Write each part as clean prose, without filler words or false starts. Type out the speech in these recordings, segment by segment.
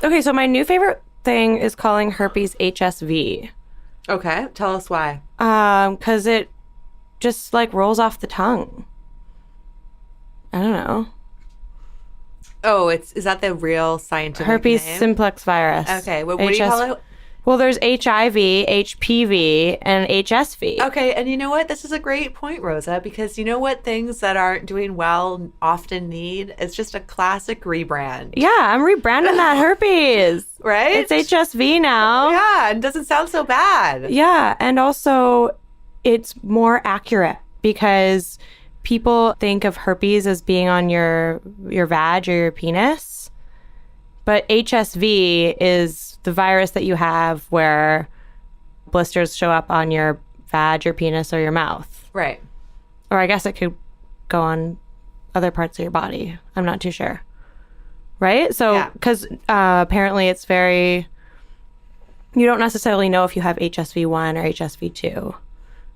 Okay, so my new favorite thing is calling herpes HSV. Okay, tell us why. Because it just like rolls off the tongue. I don't know. Oh, is that the real scientific Herpes name? simplex virus. Okay, what do you call it? Well, there's HIV, HPV, and HSV. Okay, and you know what? This is a great point, Rosa, because you know what things that aren't doing well often need? It's just a classic rebrand. Yeah, I'm rebranding that herpes. Right? It's HSV now. Yeah, it doesn't sound so bad. Yeah, and also it's more accurate because people think of herpes as being on your vag or your penis. But HSV is the virus that you have where blisters show up on your vag, your penis, or your mouth. Right. Or I guess it could go on other parts of your body. I'm not too sure. Right? So, because apparently it's very... You don't necessarily know if you have HSV1 or HSV2.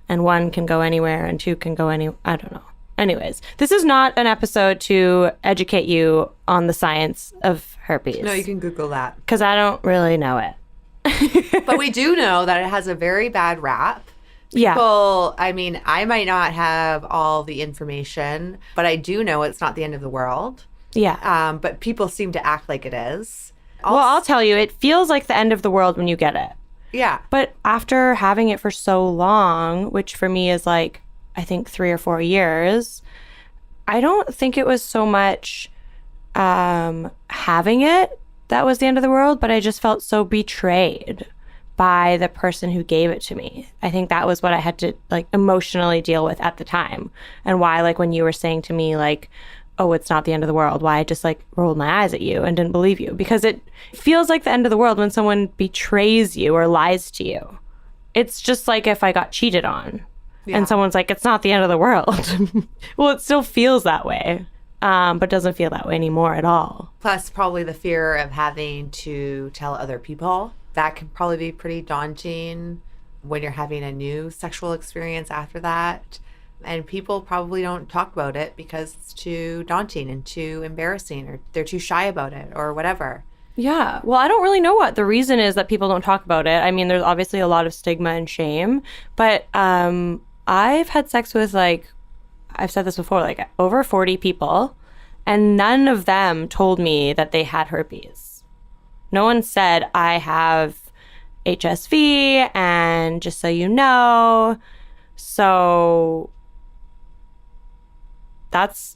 And 1 can go anywhere and 2 can go any... I don't know. Anyways, this is not an episode to educate you on the science of herpes. No, you can Google that. Because I don't really know it. But we do know that it has a very bad rap. People, I mean, I might not have all the information, but I do know it's not the end of the world. Yeah. But people seem to act like it is. Well, I'll tell you, it feels like the end of the world when you get it. Yeah. But after having it for so long, which for me is like, I think 3 or 4 years, I don't think it was so much having it that was the end of the world, but I just felt so betrayed by the person who gave it to me. I think that was what I had to like emotionally deal with at the time, and why like when you were saying to me like, oh, it's not the end of the world, why I just like rolled my eyes at you and didn't believe you, because it feels like the end of the world when someone betrays you or lies to you. It's just like if I got cheated on. Yeah. And someone's like, it's not the end of the world. Well, it still feels that way, but doesn't feel that way anymore at all. Plus, probably the fear of having to tell other people. That can probably be pretty daunting when you're having a new sexual experience after that. And people probably don't talk about it because it's too daunting and too embarrassing, or they're too shy about it or whatever. Yeah. Well, I don't really know what the reason is that people don't talk about it. I mean, there's obviously a lot of stigma and shame, but I've had sex with, like, I've said this before, like over 40 people, and none of them told me that they had herpes. No one said, I have HSV, and just so you know. So that's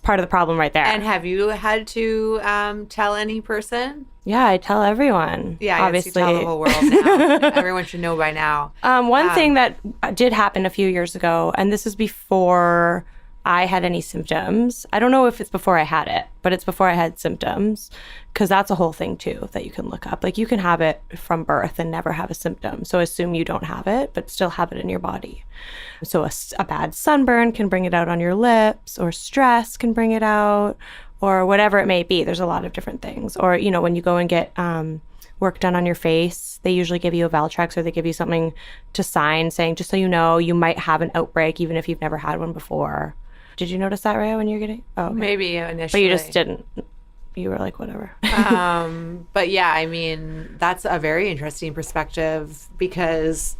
part of the problem right there. And have you had to tell any person? Yeah, I tell everyone. Yeah, obviously. You tell the whole world now. Everyone should know by now. One thing that did happen a few years ago, and this is before I had any symptoms. I don't know if it's before I had it, but it's before I had symptoms, because that's a whole thing too that you can look up. Like, you can have it from birth and never have a symptom. So assume you don't have it, but still have it in your body. So a bad sunburn can bring it out on your lips, or stress can bring it out, or whatever it may be. There's a lot of different things. Or, you know, when you go and get work done on your face, they usually give you a Valtrex, or they give you something to sign saying, just so you know, you might have an outbreak even if you've never had one before. Did you notice that, Rhea, when you were getting? Oh, okay. Maybe initially. But you just didn't. You were like, whatever. But yeah, I mean, that's a very interesting perspective, because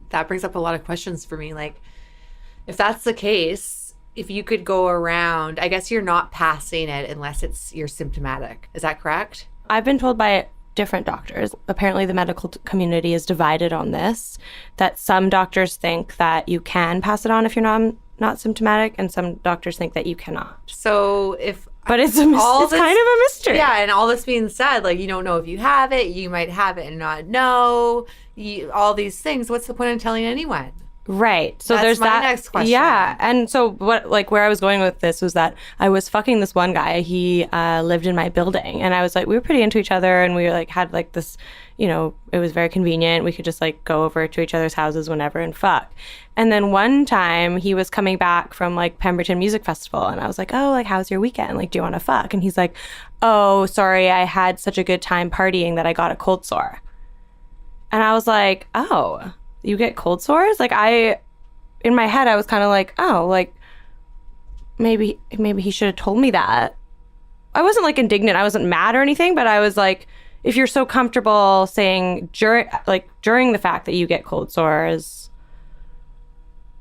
that brings up a lot of questions for me. Like, if that's the case, if you could go around, I guess you're not passing it unless you're symptomatic. Is that correct? I've been told by different doctors. Apparently the medical community is divided on this, that some doctors think that you can pass it on if you're not symptomatic, and some doctors think that you cannot. So but it's kind of a mystery. Yeah, and all this being said, like, you don't know if you have it, you might have it and not know, all these things. What's the point of telling anyone? Right. So That's there's my that. Next question. Yeah. And so where I was going with this was that I was fucking this one guy. He lived in my building, and I was like, we were pretty into each other, and we were like, had like this, you know, it was very convenient. We could just like go over to each other's houses whenever and fuck. And then one time he was coming back from like Pemberton Music Festival, and I was like, oh, like, how's your weekend? Like, do you want to fuck? And he's like, oh, sorry, I had such a good time partying that I got a cold sore. And I was like, oh, you get cold sores? Like, in my head, I was kind of like, oh, like, maybe he should have told me that I wasn't like indignant. I wasn't mad or anything, but I was like, if you're so comfortable saying during the fact that you get cold sores,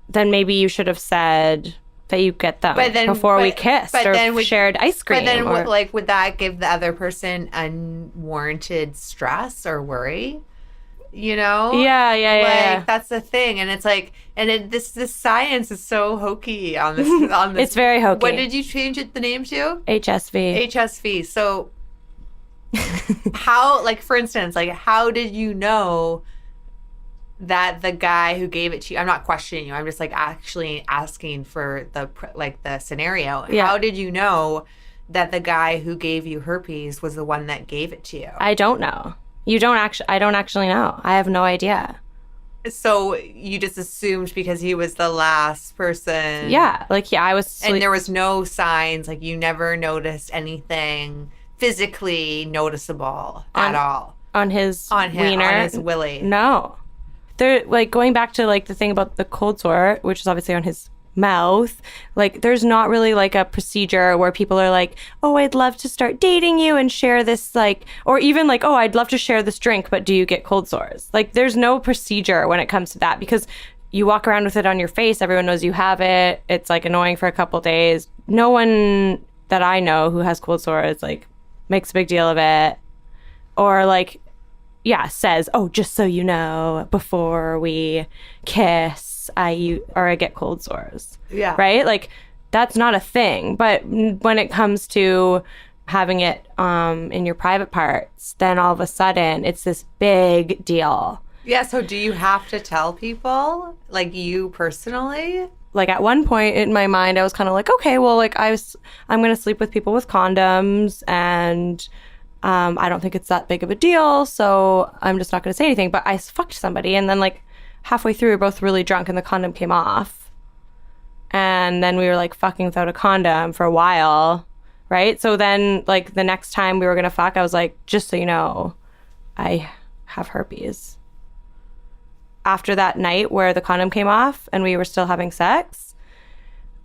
then maybe you should have said that you get them before we kissed or shared ice cream. But then, would that give the other person unwarranted stress or worry? You know? Yeah. That's the thing, and it's like, this science is so hokey on this. It's very hokey. What did you change the name to? HSV. So, how, like, for instance, like, how did you know that the guy who gave it to you? I'm not questioning you. I'm just like actually asking for the scenario. Yeah. How did you know that the guy who gave you herpes was the one that gave it to you? I don't know. I don't actually know. I have no idea. So you just assumed because he was the last person. Yeah. I was... And there was no signs, like you never noticed anything physically noticeable at all. On his wiener? On his willy. No. They're, like, going back to, like, the thing about the cold sore, which is obviously on his mouth, like, there's not really like a procedure where people are like, oh, I'd love to start dating you and share this, like, or even like, oh, I'd love to share this drink, but do you get cold sores? Like, there's no procedure when it comes to that, because you walk around with it on your face, everyone knows you have it, it's like annoying for a couple days. No one that I know who has cold sores like makes a big deal of it, or like, yeah, says, oh, just so you know, before we kiss, I get cold sores. Yeah. Right? Like, that's not a thing. But when it comes to having it in your private parts, then all of a sudden it's this big deal. Yeah. So do you have to tell people, like, you personally? Like, at one point in my mind, I was kind of like, okay, well, like, I'm going to sleep with people with condoms, and I don't think it's that big of a deal, so I'm just not going to say anything. But I fucked somebody, and then, like, halfway through, we were both really drunk, and the condom came off. And then we were, like, fucking without a condom for a while, right? So then, like, the next time we were going to fuck, I was like, just so you know, I have herpes. After that night where the condom came off and we were still having sex,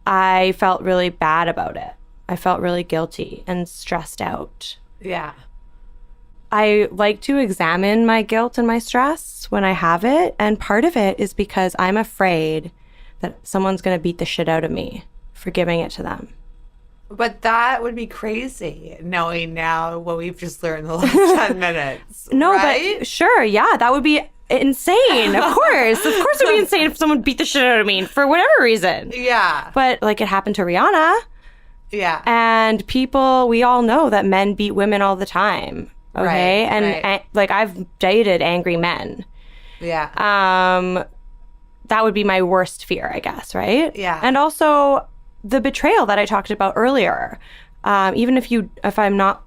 I felt really bad about it. I felt really guilty and stressed out. Yeah. I like to examine my guilt and my stress when I have it. And part of it is because I'm afraid that someone's going to beat the shit out of me for giving it to them. But that would be crazy, knowing now what we've just learned in the last 10 minutes. No, right? But sure, yeah, that would be insane. Of course. Of course it would be insane if someone beat the shit out of me for whatever reason. Yeah. But, like, it happened to Rihanna. Yeah. And we all know that men beat women all the time. Okay. Right, and like, I've dated angry men. Yeah. That would be my worst fear, I guess. Right. Yeah. And also the betrayal that I talked about earlier. Even if I'm not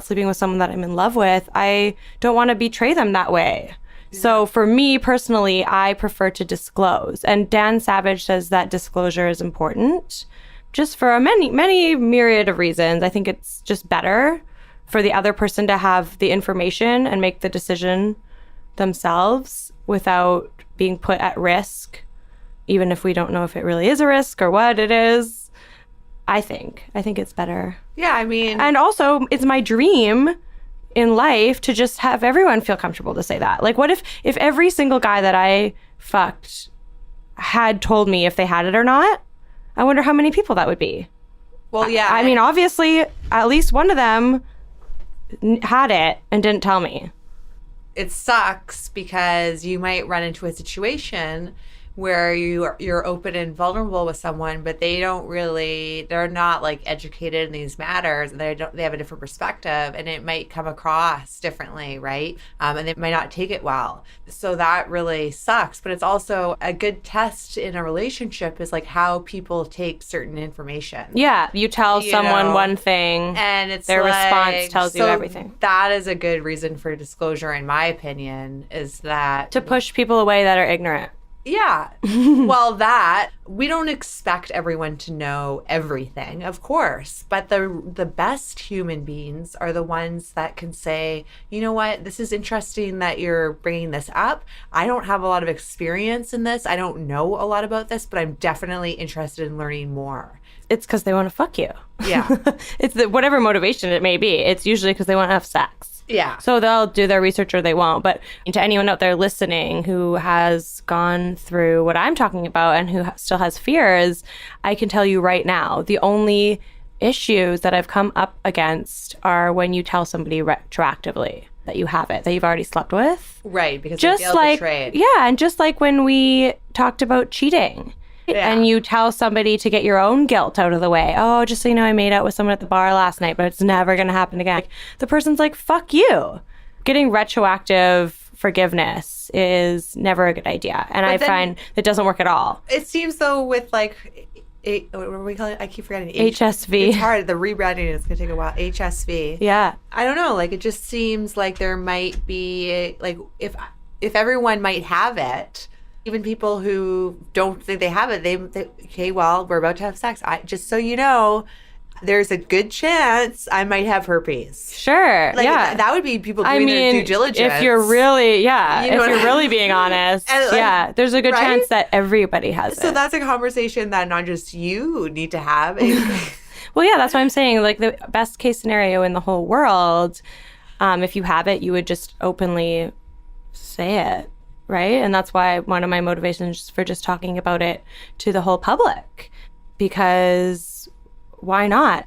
sleeping with someone that I'm in love with, I don't want to betray them that way. Yeah. So for me personally, I prefer to disclose. And Dan Savage says that disclosure is important, just for many myriad of reasons. I think it's just better for the other person to have the information and make the decision themselves without being put at risk, even if we don't know if it really is a risk or what it is. I think it's better. Yeah, I mean... And also, it's my dream in life to just have everyone feel comfortable to say that. Like, what if every single guy that I fucked had told me if they had it or not? I wonder how many people that would be. Well, yeah. I mean, obviously, at least one of them had it and didn't tell me. It sucks because you might run into a situation where you're open and vulnerable with someone, but they're not like educated in these matters, and they have a different perspective, and it might come across differently, right? And they might not take it well. So that really sucks. But it's also a good test in a relationship is like how people take certain information. Yeah, you tell someone one thing, and it's their response tells you everything. That is a good reason for disclosure, in my opinion, is that to push people away that are ignorant. Yeah. Well, we don't expect everyone to know everything, of course. But the best human beings are the ones that can say, you know what, this is interesting that you're bringing this up. I don't have a lot of experience in this. I don't know a lot about this, but I'm definitely interested in learning more. It's because they want to fuck you. Yeah. It's whatever motivation it may be. It's usually because they want to have sex. Yeah. So they'll do their research or they won't. But to anyone out there listening who has gone through what I'm talking about and who still has fears, I can tell you right now, the only issues that I've come up against are when you tell somebody retroactively that you have it, that you've already slept with. Right, because just they feel like betrayed. Yeah, and just like when we talked about cheating. Yeah. And you tell somebody to get your own guilt out of the way. Oh, just so you know, I made out with someone at the bar last night, but it's never going to happen again. Like, the person's like, fuck you. Getting retroactive forgiveness is never a good idea. And I find it doesn't work at all. It seems though with like, what do we call it? I keep forgetting. HSV. It's hard. The rebranding is going to take a while. HSV. Yeah. I don't know. Like, it just seems like there might be, like, if everyone might have it, even people who don't think they have it, they okay, well, we're about to have sex. Just so you know, there's a good chance I might have herpes. Sure. Like, yeah. That would be people doing their due diligence. If you're really, You know if what you're I really being honest, And, like, yeah, there's a good right? chance that everybody has So it. that's a conversation that not just you need to have. Well, yeah, that's what I'm saying. Like, the best case scenario in the whole world, if you have it, you would just openly say it. Right. And that's why one of my motivations for just talking about it to the whole public, because why not?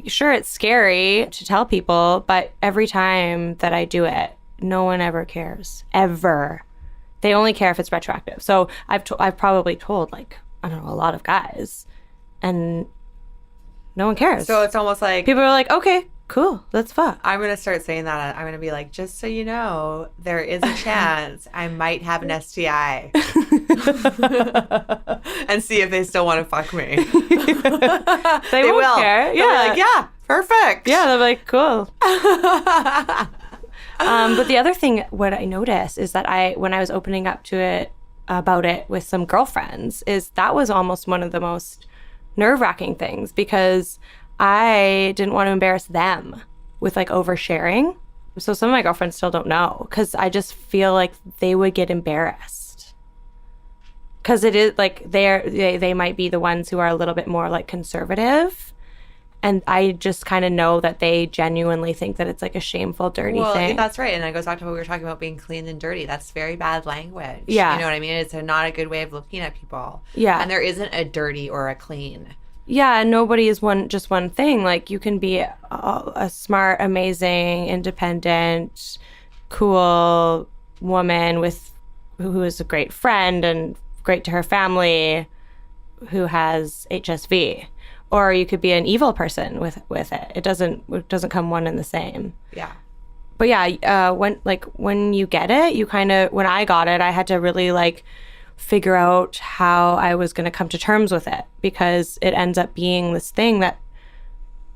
Sure, it's scary to tell people, but every time that I do it, no one ever cares. Ever. They only care if it's retroactive. So I've probably told, like, I don't know, a lot of guys, and no one cares. So it's almost like people are like, okay, cool, let's fuck. I'm going to start saying that. I'm going to be like, just so you know, there is a chance I might have an STI. And see if they still want to fuck me. They won't will. care. They'll Yeah. be like, yeah, perfect. Yeah, they're like, cool. But the other thing, what I noticed is that when I was opening up to it about it with some girlfriends, is that was almost one of the most nerve-wracking things, because I didn't want to embarrass them with like oversharing. So some of my girlfriends still don't know, because I just feel like they would get embarrassed. Because it is like they might be the ones who are a little bit more like conservative. And I just kind of know that they genuinely think that it's like a shameful, dirty thing. That's right. And that goes back to what we were talking about, being clean and dirty. That's very bad language. Yeah. You know what I mean? It's not a good way of looking at people. Yeah. And there isn't a dirty or a clean. Yeah, and nobody is just one thing. Like, you can be a smart, amazing, independent, cool woman who is a great friend and great to her family, who has HSV. Or you could be an evil person with it. It doesn't come one and the same. Yeah. But yeah, when you get it, when I got it, I had to really like figure out how I was going to come to terms with it, because it ends up being this thing that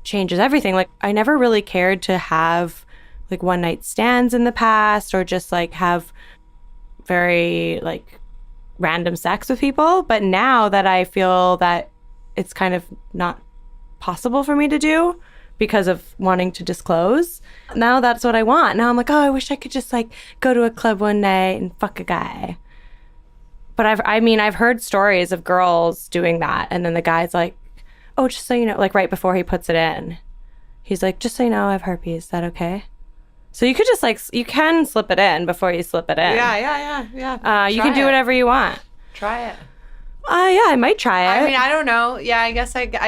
changes everything. Like, I never really cared to have like one night stands in the past, or just like have very like random sex with people. But now that I feel that it's kind of not possible for me to do because of wanting to disclose, now that's what I want. Now I'm like, oh, I wish I could just like go to a club one night and fuck a guy. But I've heard stories of girls doing that, and then the guy's like, oh, just so you know, like right before he puts it in, he's like, just so you know, I have herpes. Is that okay? So you could just like, you can slip it in before you slip it in. Yeah. You can do whatever you want. Try it. Yeah, I might try it. I mean, I don't know. Yeah, I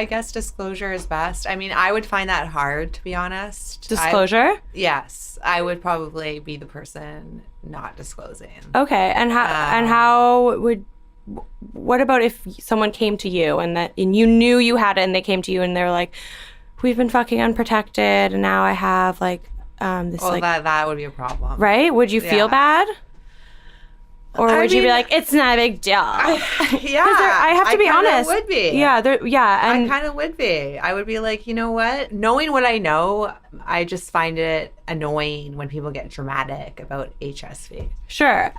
guess disclosure is best. I mean, I would find that hard, to be honest. Disclosure? Yes, I would probably be the person not disclosing. Okay, what about if someone came to you and you knew you had it, and they came to you and they're like, we've been fucking unprotected, and now I have like this. Well, like, that would be a problem, right? Would you feel bad? Or would you be like, it's not a big deal? Yeah. I have to be honest. I would be. Yeah. I And kind of would be. I would be like, you know what? Knowing what I know, I just find it annoying when people get dramatic about HSV. sure.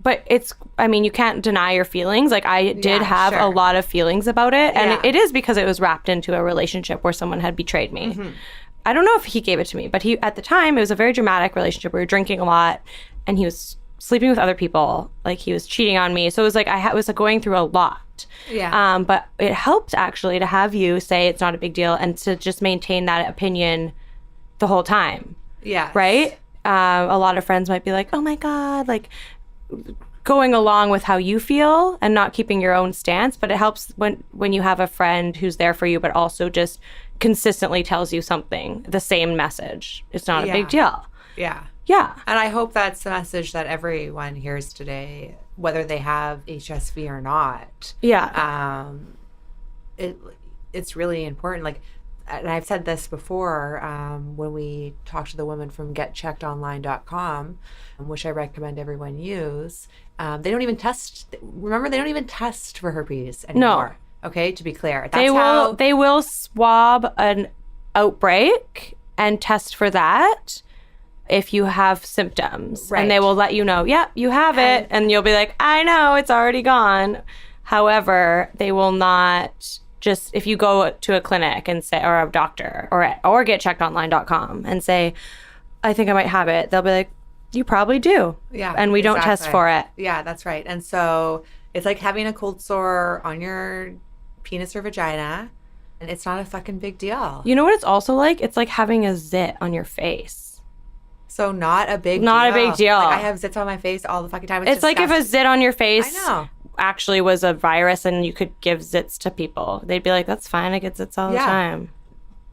But you can't deny your feelings. Like, I did have a lot of feelings about it. And it is because it was wrapped into a relationship where someone had betrayed me. Mm-hmm. I don't know if he gave it to me, but at the time, it was a very dramatic relationship. We were drinking a lot, and he was sleeping with other people. Like, he was cheating on me. So it was like I was going through a lot. Yeah. But it helped, actually, to have you say it's not a big deal and to just maintain that opinion the whole time. Yeah. Right? A lot of friends might be like, oh my God, like going along with how you feel and not keeping your own stance. But it helps when you have a friend who's there for you, but also just consistently tells you something, the same message. It's not a big deal. Yeah. Yeah. And I hope that's the message that everyone hears today, whether they have HSV or not. Yeah. It's really important. Like, and I've said this before when we talked to the women from getcheckedonline.com, which I recommend everyone use. They don't even test. Remember, they don't even test for herpes anymore. No. Okay, to be clear. They will swab an outbreak and test for that if you have symptoms. Right. And they will let you know, yeah, you have it. And you'll be like, I know, it's already gone. However, they will not just, if you go to a clinic and say, or a doctor, or getcheckedonline.com and say, I think I might have it, they'll be like, you probably do. Yeah. And we don't test for it. Yeah, that's right. And so it's like having a cold sore on your penis or vagina, and it's not a fucking big deal. You know what it's also like? It's like having a zit on your face. So not a big deal. Not a big deal. Like, I have zits on my face all the fucking time. It's like if a zit on your face I know. actually was a virus and you could give zits to people. They'd be like, that's fine. I get zits all the time.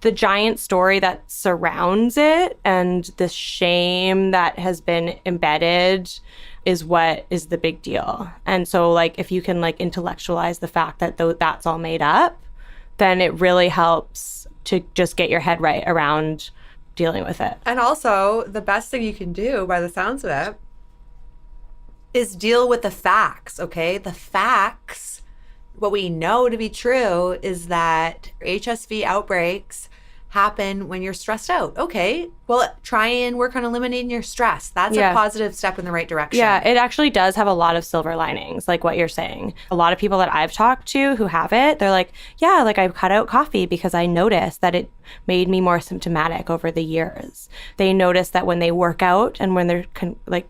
The giant story that surrounds it and the shame that has been embedded is what is the big deal. And so, like, if you can, like, intellectualize the fact that that's all made up, then it really helps to just get your head right around dealing with it. And also, the best thing you can do, by the sounds of it, is deal with the facts, okay? The facts, what we know to be true is that HSV outbreaks happen when you're stressed out. Okay, well, try and work on eliminating your stress. That's a positive step in the right direction. Yeah, it actually does have a lot of silver linings, like what you're saying. A lot of people that I've talked to who have it, they're like, yeah, like I cut out coffee because I noticed that it made me more symptomatic over the years. They notice that when they work out and when they're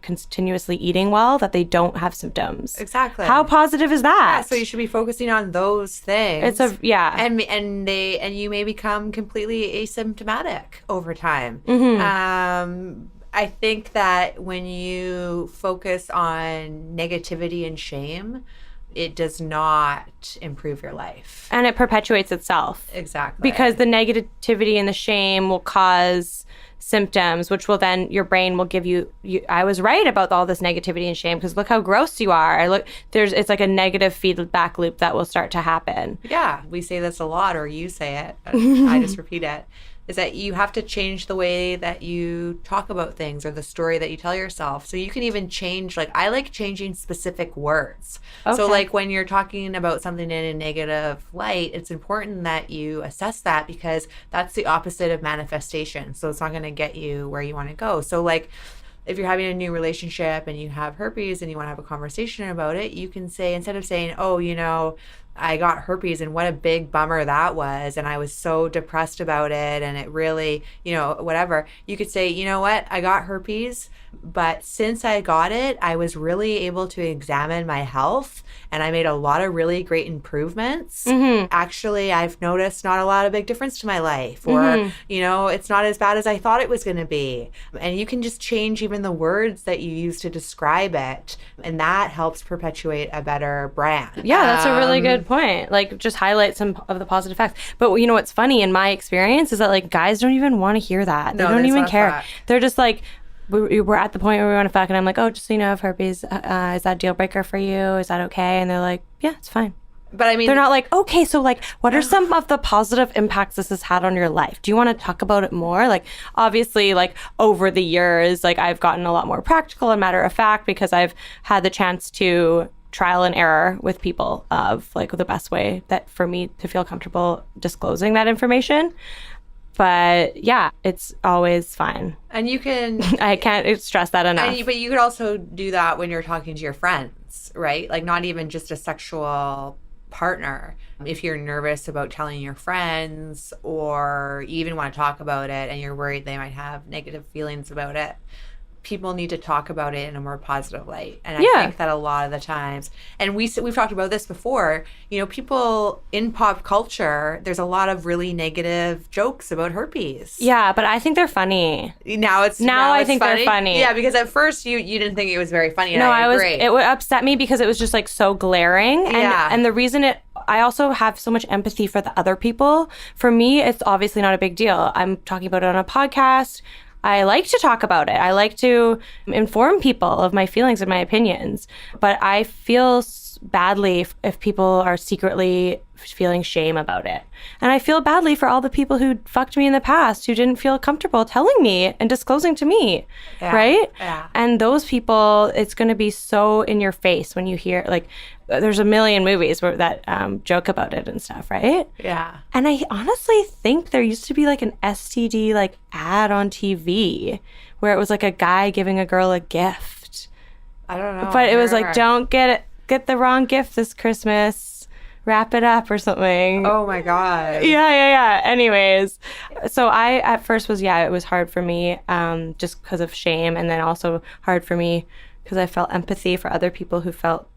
continuously eating well, that they don't have symptoms. Exactly. How positive is that? Yeah, so you should be focusing on those things. And you may become completely asymptomatic over time. Mm-hmm. I think that when you focus on negativity and shame, it does not improve your life. And it perpetuates itself. Exactly. Because the negativity and the shame will cause symptoms, which will then, your brain will give you I was right about all this negativity and shame because look how gross you are. It's like a negative feedback loop that will start to happen. Yeah, we say this a lot, or you say it. I just repeat it. Is that you have to change the way that you talk about things or the story that you tell yourself. So you can even change, like, I like changing specific words. Okay. So, like, when you're talking about something in a negative light, it's important that you assess that because that's the opposite of manifestation. So it's not going to get you where you want to go. So, like, if you're having a new relationship and you have herpes and you want to have a conversation about it, you can say, instead of saying, oh, you know, I got herpes and what a big bummer that was, and I was so depressed about it, and it really, you know, whatever. You could say, you know what, I got herpes, but since I got it, I was really able to examine my health, and I made a lot of really great improvements. Mm-hmm. Actually, I've noticed not a lot of big difference to my life, or, you know, it's not as bad as I thought it was going to be. And you can just change even the words that you use to describe it, and that helps perpetuate a better brand. Yeah, that's a really good point. Like, just highlight some of the positive facts. But you know what's funny in my experience is that, like, guys don't even want to hear that. They don't even care. That. They're just like, we're at the point where we want to fuck, and I'm like, oh, just so you know, I have herpes. Is that a deal breaker for you? Is that okay? And they're like, yeah, it's fine. But I mean, they're not like, okay, so like, what are some of the positive impacts this has had on your life? Do you want to talk about it more? Like, obviously, like over the years, like I've gotten a lot more practical and matter of fact because I've had the chance to trial and error with people of like the best way that for me to feel comfortable disclosing that information. But yeah, it's always fine. And you can... I can't stress that enough. But you could also do that when you're talking to your friends, right? Like not even just a sexual partner. If you're nervous about telling your friends or you even want to talk about it and you're worried they might have negative feelings about it, people need to talk about it in a more positive light. And I think that a lot of the times, and we've talked about this before, you know, people in pop culture, there's a lot of really negative jokes about herpes. Yeah, but I think they're funny. Now I think they're funny. Yeah, because at first you didn't think it was very funny. And no, I agree. It would upset me because it was just like so glaring. And the reason I also have so much empathy for the other people. For me, it's obviously not a big deal. I'm talking about it on a podcast. I like to talk about it. I like to inform people of my feelings and my opinions. But I feel badly if people are secretly feeling shame about it. And I feel badly for all the people who fucked me in the past who didn't feel comfortable telling me and disclosing to me, right? Yeah. And those people, it's going to be so in your face when you hear, like, there's a million movies that joke about it and stuff, right? Yeah. And I honestly think there used to be like an STD like ad on TV where it was like a guy giving a girl a gift. I don't know. But it was like, don't get the wrong gift this Christmas. Wrap it up or something. Oh my God. Yeah. Anyways, so I at first was, it was hard for me just because of shame, and then also hard for me because I felt empathy for other people who felt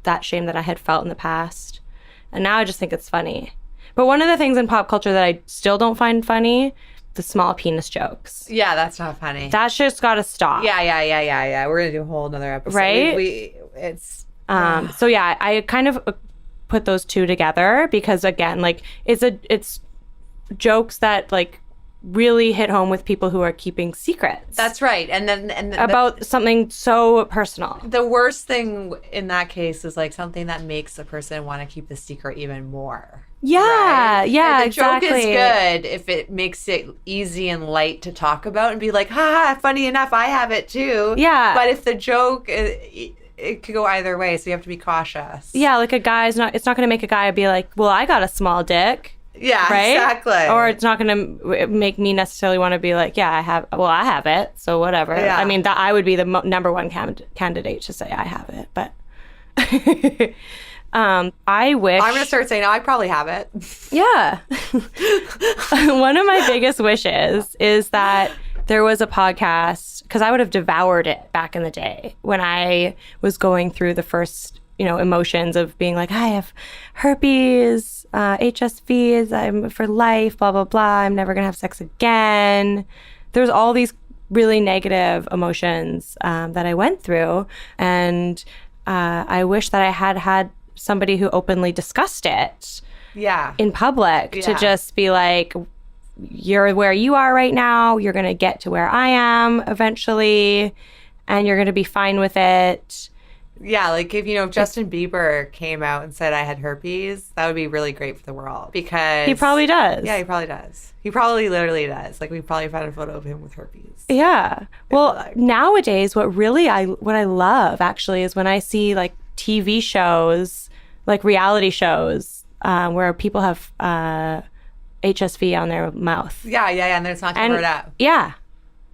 that shame that I had felt in the past. And now I just think it's funny. But one of the things in pop culture that I still don't find funny, the small penis jokes. Yeah, that's not funny. That's just got to stop. Yeah. We're going to do a whole another episode. Right? So yeah, I kind of put those two together because again, like it's jokes that like really hit home with people who are keeping secrets. That's right. And about something so personal. The worst thing in that case is like something that makes a person want to keep the secret even more. Yeah, right? yeah, the exactly. joke is good if it makes it easy and light to talk about and be like, ha, funny enough, I have it too. Yeah. But if the joke, it could go either way, so you have to be cautious. Yeah, like it's not going to make a guy be like, well, I got a small dick. Yeah, right? Exactly. Or it's not going to make me necessarily want to be like, I have it, so whatever. Yeah. I mean, that I would be the number one candidate to say I have it, but I wish... I'm going to start saying, I probably have it. Yeah. One of my biggest wishes is that there was a podcast, because I would have devoured it back in the day when I was going through the first emotions of being like, I have herpes, HSV, I'm for life, blah, blah, blah. I'm never going to have sex again. There's all these really negative emotions that I went through. And I wish that I had somebody who openly discussed it in public to just be like, you're where you are right now. You're going to get to where I am eventually, and you're going to be fine with it. Yeah, like if Justin Bieber came out and said I had herpes, that would be really great for the world because he probably does. Yeah, he probably does. He probably literally does. Like we probably found a photo of him with herpes. Yeah. Well, nowadays, what I love actually is when I see like TV shows, like reality shows, where people have HSV on their mouth. Yeah, and then it's not covered up. Yeah.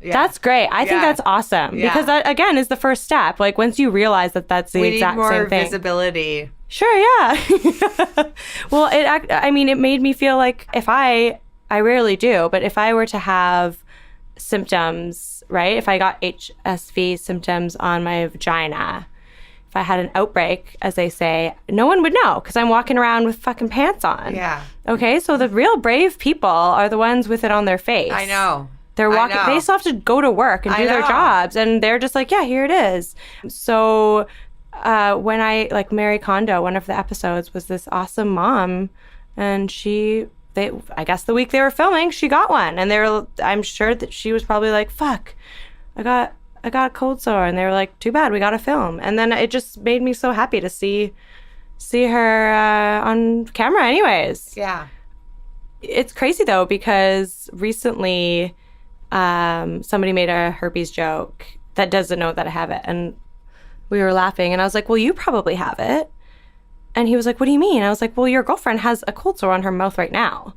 That's great. I think that's awesome because that again is the first step. Like once you realize that that's the exact same thing. We need more visibility. Sure, yeah. Well, it made me feel like if I rarely do, but if I were to have symptoms, right? If I got HSV symptoms on my vagina, if I had an outbreak, as they say, no one would know because I'm walking around with fucking pants on. Yeah. Okay, so the real brave people are the ones with it on their face. I know. They're walking. They still have to go to work and do their jobs, and they're just like, yeah, here it is. So when I Mary Kondo, one of the episodes was this awesome mom, and I guess the week they were filming, she got one, and I'm sure that she was probably like, fuck, I got a cold sore, and they were like, too bad, we got to film, and then it just made me so happy to see see her on camera anyways. Yeah. It's crazy though, because recently somebody made a herpes joke that doesn't know that I have it, and we were laughing, and I was like, well, you probably have it. And he was like, what do you mean? I was like, well, your girlfriend has a cold sore on her mouth right now.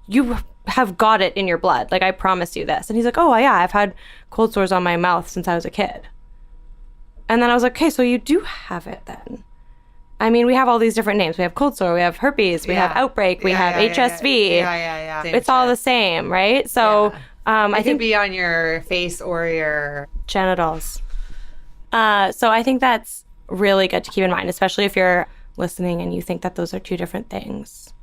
You have got it in your blood. Like, I promise you this. And he's like, oh, yeah, I've had cold sores on my mouth since I was a kid. And then I was like, okay, so you do have it then. I mean, we have all these different names. We have cold sore, we have herpes, we have outbreak, we have HSV. Yeah. It's all the same, right? So I think could be on your face or your genitals. So I think that's really good to keep in mind, especially if you're listening and you think that those are two different things.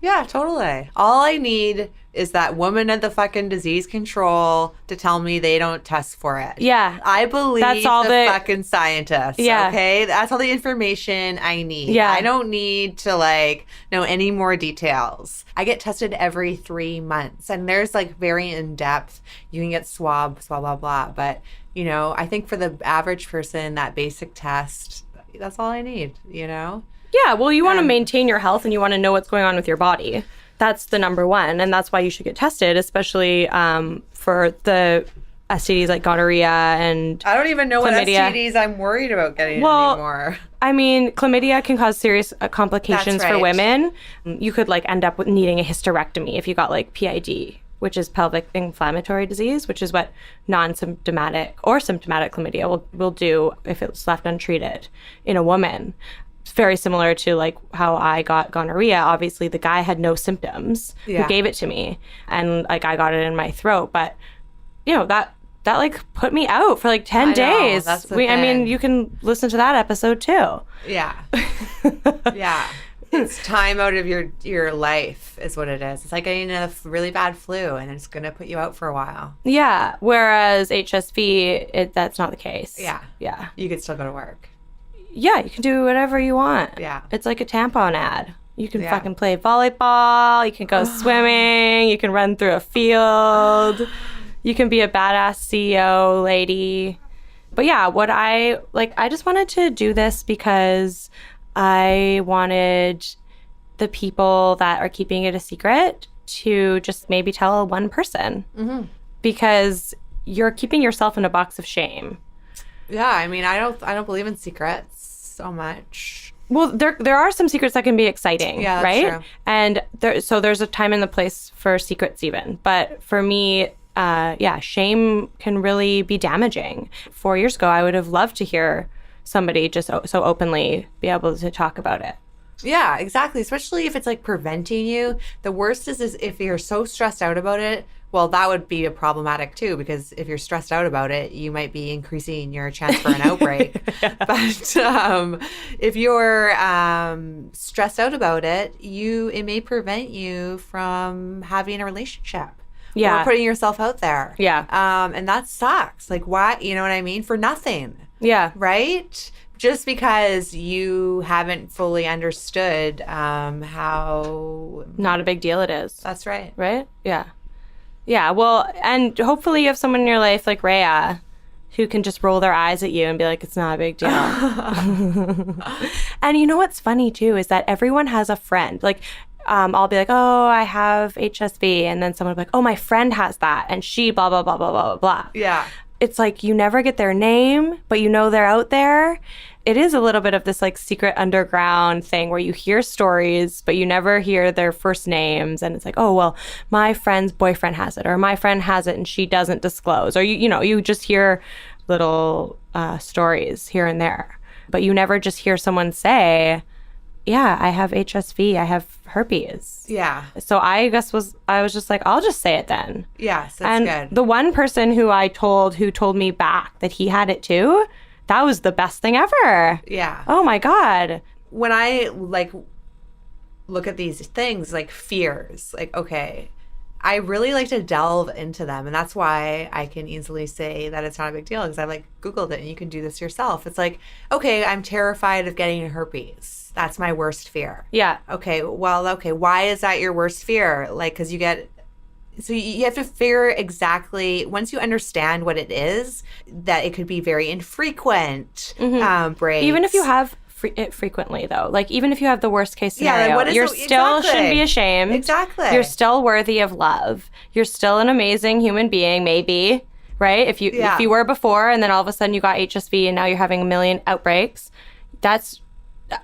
Yeah, totally. All I need is that woman at the fucking disease control to tell me they don't test for it. Yeah. I believe That's all the fucking scientists. Yeah. Okay? That's all the information I need. Yeah. I don't need to know any more details. I get tested every 3 months, and there's very in depth. You can get swabs, blah, blah, blah. But, I think for the average person, that basic test, that's all I need, Yeah, well, you want to maintain your health and you want to know what's going on with your body. That's the number one. And that's why you should get tested, especially for the STDs like gonorrhea and I don't even know chlamydia. What STDs I'm worried about getting anymore. I mean, chlamydia can cause serious complications for women. You could end up with needing a hysterectomy if you got PID, which is pelvic inflammatory disease, which is what non-symptomatic or symptomatic chlamydia will do if it's left untreated in a woman. It's very similar to how I got gonorrhea. Obviously, the guy had no symptoms who gave it to me, and I got it in my throat. But that put me out for 10 days. That's the I mean, thing. you can listen to that episode too. Yeah. Yeah. It's time out of your life is what it is. It's like getting a really bad flu, and it's going to put you out for a while. Yeah. Whereas HSV, that's not the case. Yeah. Yeah. You could still go to work. Yeah, you can do whatever you want. Yeah. It's like a tampon ad. You can fucking play volleyball. You can go swimming. You can run through a field. You can be a badass CEO lady. But yeah, I just wanted to do this because I wanted the people that are keeping it a secret to just maybe tell one person. Mm-hmm. Because you're keeping yourself in a box of shame. Yeah, I mean, I don't believe in secrets so much. Well, there are some secrets that can be exciting, yeah, that's right? True. And there's a time and the place for secrets even. But for me, shame can really be damaging. 4 years ago, I would have loved to hear somebody just so openly be able to talk about it. Yeah, exactly. Especially if it's preventing you. The worst is if you're so stressed out about it. Well, that would be a problematic too, because if you're stressed out about it, you might be increasing your chance for an outbreak. But if you're stressed out about it, it may prevent you from having a relationship. Yeah. Or putting yourself out there. Yeah. And that sucks. Why? You know what I mean? For nothing. Yeah. Right? Just because you haven't fully understood how... Not a big deal it is. That's right. Right? Yeah. Yeah, well, and hopefully you have someone in your life like Rhea who can just roll their eyes at you and be like, it's not a big deal. And you know what's funny too is that everyone has a friend. I'll be like, oh, I have HSV. And then someone will be like, oh, my friend has that. And she blah, blah, blah, blah, blah, blah, blah. Yeah. It's you never get their name, but they're out there. It is a little bit of this secret underground thing where you hear stories, but you never hear their first names. And it's oh, well, my friend's boyfriend has it, or my friend has it and she doesn't disclose. Or, you just hear little stories here and there, but you never just hear someone say, yeah, I have HSV, I have herpes. Yeah. So I was just I'll just say it then. Yes, that's good. The one person who told me back that he had it too, that was the best thing ever. Yeah. Oh my God. When I look at these things fears, okay, I really like to delve into them. And that's why I can easily say that it's not a big deal, because I Googled it, and you can do this yourself. It's okay, I'm terrified of getting herpes. That's my worst fear. Yeah. Okay, well, why is that your worst fear? Because so you have to figure exactly, once you understand what it is, that it could be very infrequent breaks. Even if you have it frequently, though. Like, even if you have the worst case scenario, like, what is you the- still exactly. shouldn't be ashamed. Exactly. You're still worthy of love. You're still an amazing human being, maybe, right? If you were before and then all of a sudden you got HSV and now you're having a million outbreaks, that's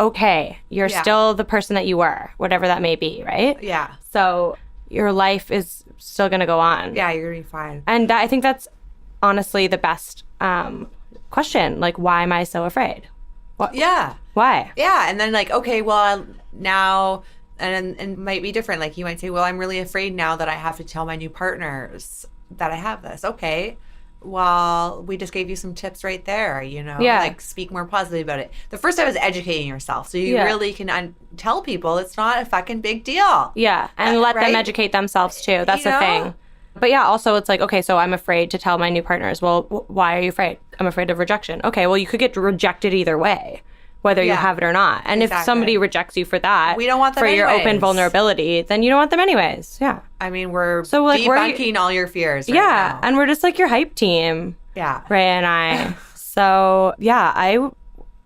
okay. You're still the person that you were, whatever that may be, right? Yeah. So your life is still going to go on. Yeah, you're going to be fine. And I think that's honestly the best question. Like, why am I so afraid? Yeah. Why? Yeah. And then like, okay, well, now, and it might be different. Like you might say, well, I'm really afraid now that I have to tell my new partners that I have this. Okay. Well, we just gave you some tips right there, like speak more positively about it. The first step is educating yourself. So you really can tell people it's not a fucking big deal. Yeah. And let them educate themselves too. That's the thing. But yeah, also it's like, okay, so I'm afraid to tell my new partners. Well, why are you afraid? I'm afraid of rejection. Okay, well, you could get rejected either way, whether you have it or not. And if somebody rejects you for that, we don't want them for your anyways. open vulnerability, then you don't want them anyways. Yeah. I mean, we're so like debunking all your fears right now. And we're just like your hype team. Yeah. Rhea and I. So yeah,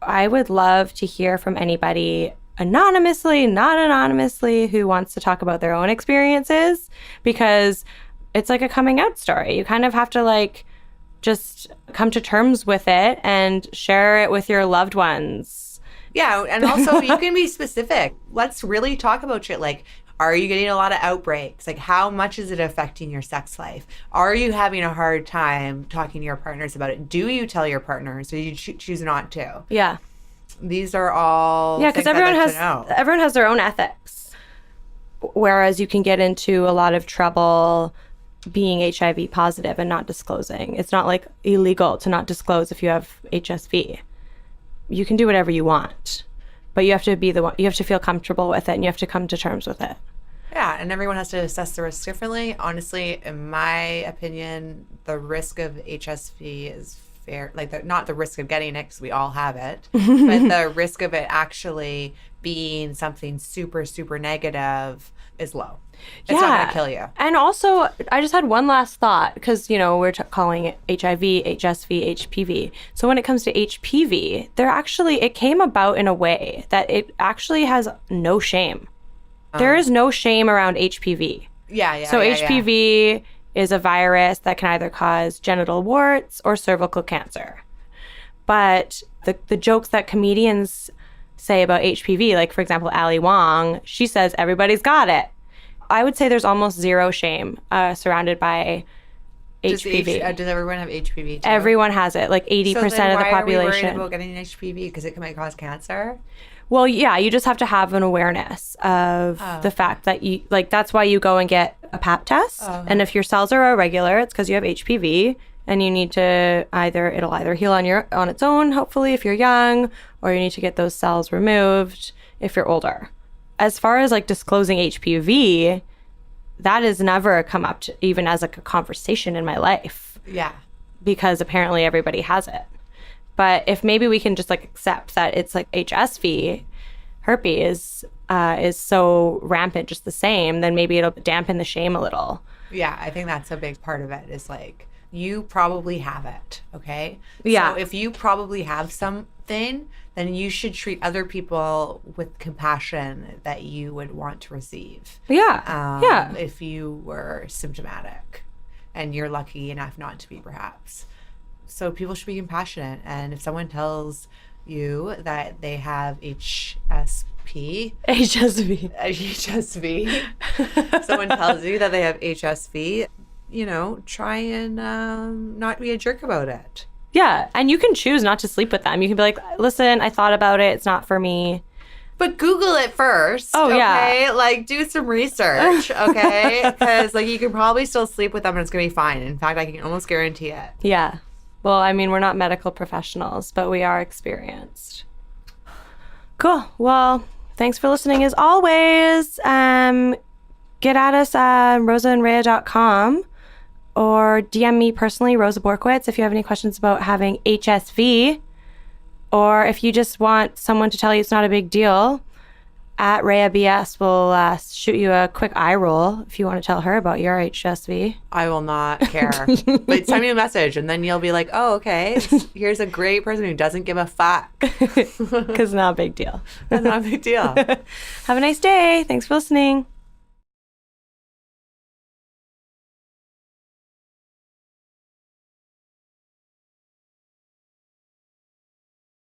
I would love to hear from anybody anonymously, not anonymously, who wants to talk about their own experiences, because it's like a coming out story. You kind of have to like just come to terms with it and share it with your loved ones. Yeah, and also you can be specific. Let's really talk about shit like, are you getting a lot of outbreaks? Like, how much is it affecting your sex life? Are you having a hard time talking to your partners about it? Do you tell your partners, or do you choose not to? Yeah. These are all because everyone has their own ethics. Whereas you can get into a lot of trouble being HIV positive and not disclosing. It's not like illegal to not disclose if you have HSV. You can do whatever you want, but you have to be the one. You have to feel comfortable with it, and you have to come to terms with it. Yeah, and everyone has to assess the risk differently. Honestly, in my opinion, the risk of HSV is fair. Like, not the risk of getting it, because we all have it, but the risk of it actually being something super, super negative is low. It's not going to kill you. And also, I just had one last thought, because, we're calling it HIV, HSV, HPV. So when it comes to HPV, it came about in a way that it actually has no shame. There is no shame around HPV. So HPV is a virus that can either cause genital warts or cervical cancer. But the jokes that comedians say about HPV, like, for example, Ali Wong, she says everybody's got it. I would say there's almost zero shame surrounded by HPV. Does everyone have HPV too? Everyone has it, like 80% of the population. Why are we worried about getting HPV? Because it might cause cancer? Well, yeah, you just have to have an awareness of the fact that you, like, that's why you go and get a pap test. And if your cells are irregular, it's because you have HPV, and you need to it'll either heal on its own, hopefully, if you're young, or you need to get those cells removed if you're older. As far as like disclosing HPV, that has never come up to, even as like a conversation in my life. Yeah. Because apparently everybody has it. But if maybe we can just like accept that it's like HSV, herpes, is so rampant just the same, then maybe it'll dampen the shame a little. Yeah, I think that's a big part of it, is like, you probably have it, okay? Yeah. So if you probably have something, then you should treat other people with compassion that you would want to receive. Yeah. If you were symptomatic and you're lucky enough not to be, perhaps. So people should be compassionate. And if someone tells you that they have HSV, someone tells you that they have HSV, try and not be a jerk about it. Yeah, and you can choose not to sleep with them. You can be like, listen, I thought about it. It's not for me. But Google it first. Oh, okay? yeah. Like, do some research, okay? Because, like, you can probably still sleep with them and it's going to be fine. In fact, I can almost guarantee it. Yeah. Well, I mean, we're not medical professionals, but we are experienced. Cool. Well, thanks for listening as always. Get at us at rosaandrhea.com. Or DM me personally, Rosa Borkowitz, if you have any questions about having HSV. Or if you just want someone to tell you it's not a big deal, at Rhea BS will shoot you a quick eye roll if you want to tell her about your HSV. I will not care. But send me a message and then you'll be like, oh, okay. Here's a great person who doesn't give a fuck. Because not a big deal. That's not a big deal. Have a nice day. Thanks for listening.